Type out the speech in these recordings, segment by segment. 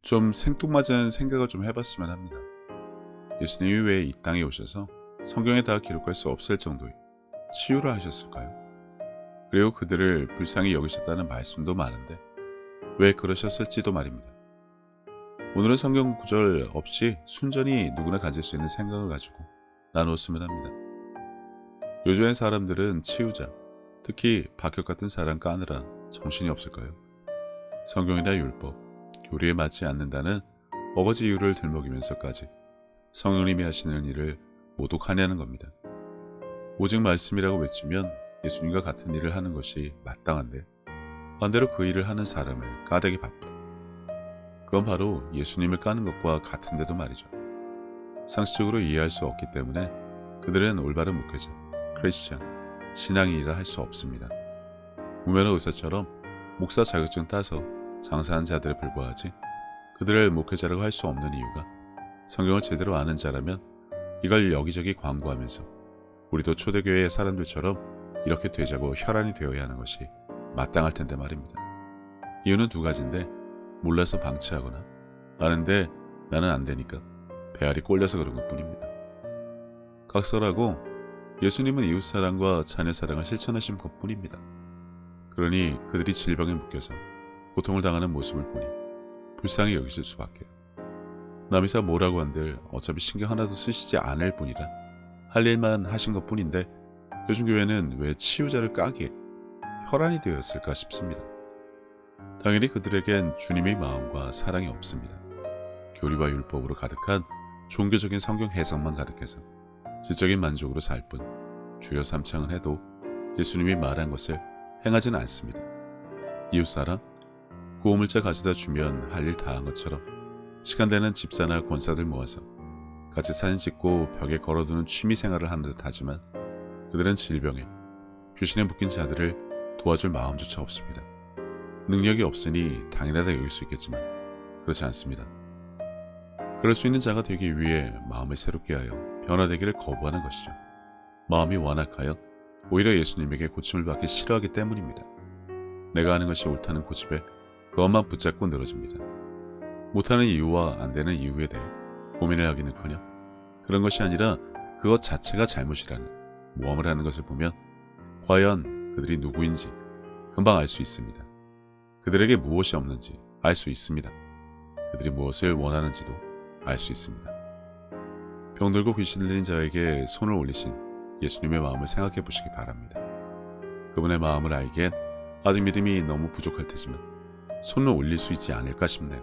좀 생뚱맞은 생각을 좀 해봤으면 합니다. 예수님이 왜 이 땅에 오셔서 성경에 다 기록할 수 없을 정도의 치유를 하셨을까요? 그리고 그들을 불쌍히 여기셨다는 말씀도 많은데 왜 그러셨을지도 말입니다. 오늘은 성경 구절 없이 순전히 누구나 가질 수 있는 생각을 가지고 나누었으면 합니다. 요즘의 사람들은 치유자, 특히 박혁 같은 사람 까느라 정신이 없을까요? 성경이나 율법, 교리에 맞지 않는다는 어거지 이유를 들먹이면서까지 성령님이 하시는 일을 모독하냐는 겁니다. 오직 말씀이라고 외치면 예수님과 같은 일을 하는 것이 마땅한데 반대로 그 일을 하는 사람을 까대기 바쁘다. 그건 바로 예수님을 까는 것과 같은데도 말이죠. 상식적으로 이해할 수 없기 때문에 그들은 올바른 목회자, 크리스천, 신앙인이라 할 수 없습니다. 무면허 의사처럼 목사 자격증 따서 장사한 자들에 불과하지 그들을 목회자라고 할 수 없는 이유가 성경을 제대로 아는 자라면 이걸 여기저기 광고하면서 우리도 초대교회의 사람들처럼 이렇게 되자고 혈안이 되어야 하는 것이 마땅할 텐데 말입니다. 이유는 두 가지인데 몰라서 방치하거나 아는데 나는 안 되니까 배알이 꼴려서 그런 것뿐입니다. 각설하고 예수님은 이웃사랑과 자녀사랑을 실천하신 것뿐입니다. 그러니 그들이 질병에 묶여서 고통을 당하는 모습을 보니 불쌍히 여기실 수밖에요. 남이사 뭐라고 한들 어차피 신경 하나도 쓰시지 않을 뿐이라 할 일만 하신 것뿐인데 요즘 교회는 왜 치유자를 까기에 혈안이 되었을까 싶습니다. 당연히 그들에겐 주님의 마음과 사랑이 없습니다. 교리와 율법으로 가득한 종교적인 성경 해석만 가득해서 지적인 만족으로 살 뿐 주여 삼창은 해도 예수님이 말한 것을 행하지는 않습니다. 이웃사랑, 구호물자 가져다 주면 할 일 다 한 것처럼 시간되는 집사나 권사들 모아서 같이 사진 찍고 벽에 걸어두는 취미생활을 하는 듯 하지만 그들은 질병에 귀신에 묶인 자들을 도와줄 마음조차 없습니다. 능력이 없으니 당연하다 여길 수 있겠지만 그렇지 않습니다. 그럴 수 있는 자가 되기 위해 마음을 새롭게 하여 변화되기를 거부하는 것이죠. 마음이 완악하여 오히려 예수님에게 고침을 받기 싫어하기 때문입니다. 내가 하는 것이 옳다는 고집에 그것만 붙잡고 늘어집니다. 못하는 이유와 안 되는 이유에 대해 고민을 하기는커녕 그런 것이 아니라 그것 자체가 잘못이라는 모함을 하는 것을 보면 과연 그들이 누구인지 금방 알 수 있습니다. 그들에게 무엇이 없는지 알 수 있습니다. 그들이 무엇을 원하는지도 알 수 있습니다. 병들고 귀신 들린 자에게 손을 올리신 예수님의 마음을 생각해 보시기 바랍니다. 그분의 마음을 알기엔 아직 믿음이 너무 부족할 테지만 손을 올릴 수 있지 않을까 싶네요.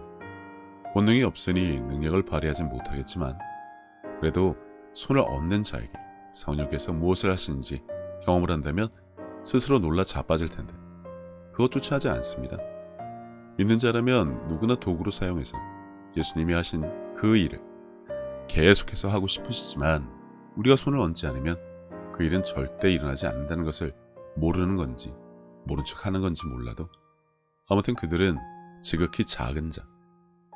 본능이 없으니 능력을 발휘하진 못하겠지만 그래도 손을 얻는 자에게 성령께서 무엇을 하시는지 경험을 한다면 스스로 놀라 자빠질 텐데 그것조차 하지 않습니다. 믿는 자라면 누구나 도구로 사용해서 예수님이 하신 그 일을 계속해서 하고 싶으시지만 우리가 손을 얹지 않으면 그 일은 절대 일어나지 않는다는 것을 모르는 건지 모른 척 하는 건지 몰라도 아무튼 그들은 지극히 작은 자,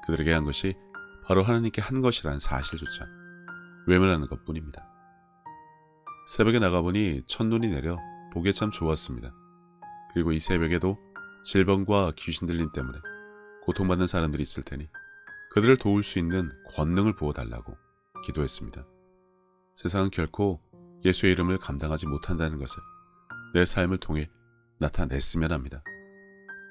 그들에게 한 것이 바로 하나님께 한 것이라는 사실조차 외면하는 것뿐입니다. 새벽에 나가보니 첫눈이 내려 보기에 참 좋았습니다. 그리고 이 새벽에도 질병과 귀신 들림 때문에 고통받는 사람들이 있을 테니 그들을 도울 수 있는 권능을 부어달라고 기도했습니다. 세상은 결코 예수의 이름을 감당하지 못한다는 것을 내 삶을 통해 나타냈으면 합니다.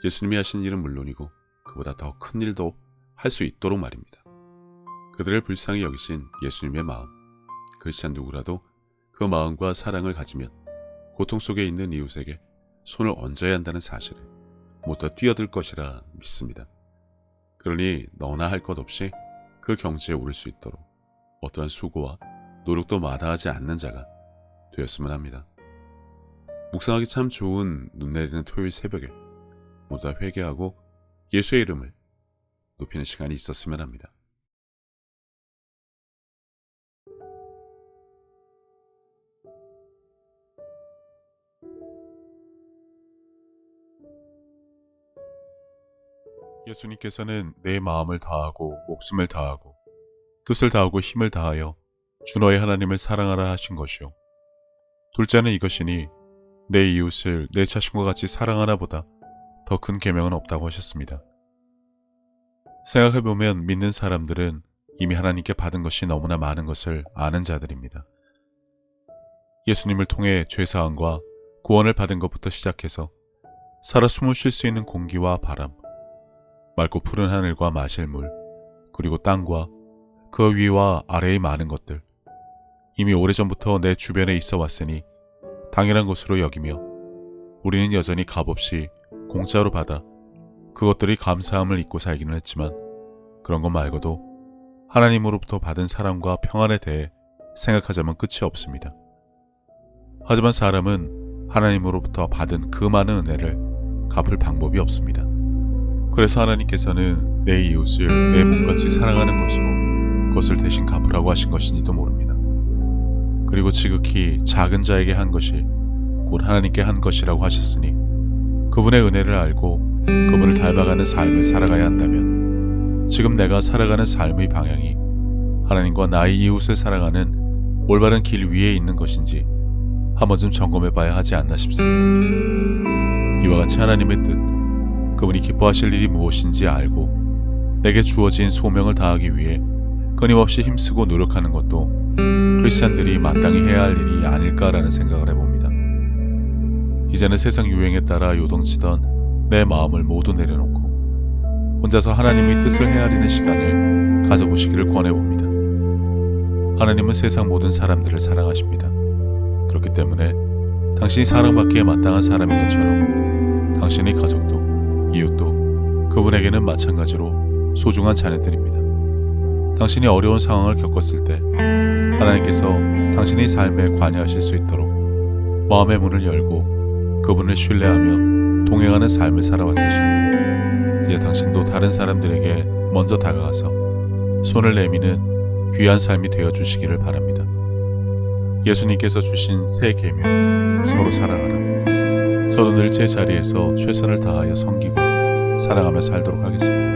예수님이 하신 일은 물론이고 그보다 더 큰 일도 할 수 있도록 말입니다. 그들을 불쌍히 여기신 예수님의 마음, 크리스찬 누구라도 그 마음과 사랑을 가지면 고통 속에 있는 이웃에게 손을 얹어야 한다는 사실에 못다 뛰어들 것이라 믿습니다. 그러니 너나 할 것 없이 그 경지에 오를 수 있도록 어떠한 수고와 노력도 마다하지 않는 자가 되었으면 합니다. 묵상하기 참 좋은 눈 내리는 토요일 새벽에 모두 다 회개하고 예수의 이름을 높이는 시간이 있었으면 합니다. 예수님께서는 내 마음을 다하고 목숨을 다하고 뜻을 다하고 힘을 다하여 주 너의 하나님을 사랑하라 하신 것이요. 둘째는 이것이니 내 이웃을 내 자신과 같이 사랑하나 보다 더 큰 계명은 없다고 하셨습니다. 생각해보면 믿는 사람들은 이미 하나님께 받은 것이 너무나 많은 것을 아는 자들입니다. 예수님을 통해 죄사함과 구원을 받은 것부터 시작해서 살아 숨을 쉴 수 있는 공기와 바람, 맑고 푸른 하늘과 마실 물, 그리고 땅과 그 위와 아래의 많은 것들, 이미 오래전부터 내 주변에 있어 왔으니 당연한 것으로 여기며 우리는 여전히 값없이 공짜로 받아 그것들이 감사함을 잊고 살기는 했지만 그런 것 말고도 하나님으로부터 받은 사랑과 평안에 대해 생각하자면 끝이 없습니다. 하지만 사람은 하나님으로부터 받은 그 많은 은혜를 갚을 방법이 없습니다. 그래서 하나님께서는 내 이웃을 내 몸같이 사랑하는 것으로 그것을 대신 갚으라고 하신 것인지도 모릅니다. 그리고 지극히 작은 자에게 한 것이 곧 하나님께 한 것이라고 하셨으니 그분의 은혜를 알고 그분을 닮아가는 삶을 살아가야 한다면 지금 내가 살아가는 삶의 방향이 하나님과 나의 이웃을 사랑하는 올바른 길 위에 있는 것인지 한 번쯤 점검해 봐야 하지 않나 싶습니다. 이와 같이 하나님의 뜻, 그분이 기뻐하실 일이 무엇인지 알고 내게 주어진 소명을 다하기 위해 끊임없이 힘쓰고 노력하는 것도 크리스찬들이 마땅히 해야 할 일이 아닐까라는 생각을 해봅니다. 이제는 세상 유행에 따라 요동치던 내 마음을 모두 내려놓고 혼자서 하나님의 뜻을 헤아리는 시간을 가져보시기를 권해봅니다. 하나님은 세상 모든 사람들을 사랑하십니다. 그렇기 때문에 당신이 사랑받기에 마땅한 사람인 것처럼 당신의 가족도 이웃도 그분에게는 마찬가지로 소중한 자녀들입니다. 당신이 어려운 상황을 겪었을 때 하나님께서 당신의 삶에 관여하실 수 있도록 마음의 문을 열고 그분을 신뢰하며 동행하는 삶을 살아왔듯이 이제 당신도 다른 사람들에게 먼저 다가가서 손을 내미는 귀한 삶이 되어주시기를 바랍니다. 예수님께서 주신 새 계명, 서로 사랑하라. 저도 늘 제 자리에서 최선을 다하여 섬기고 사랑하며 살도록 하겠습니다.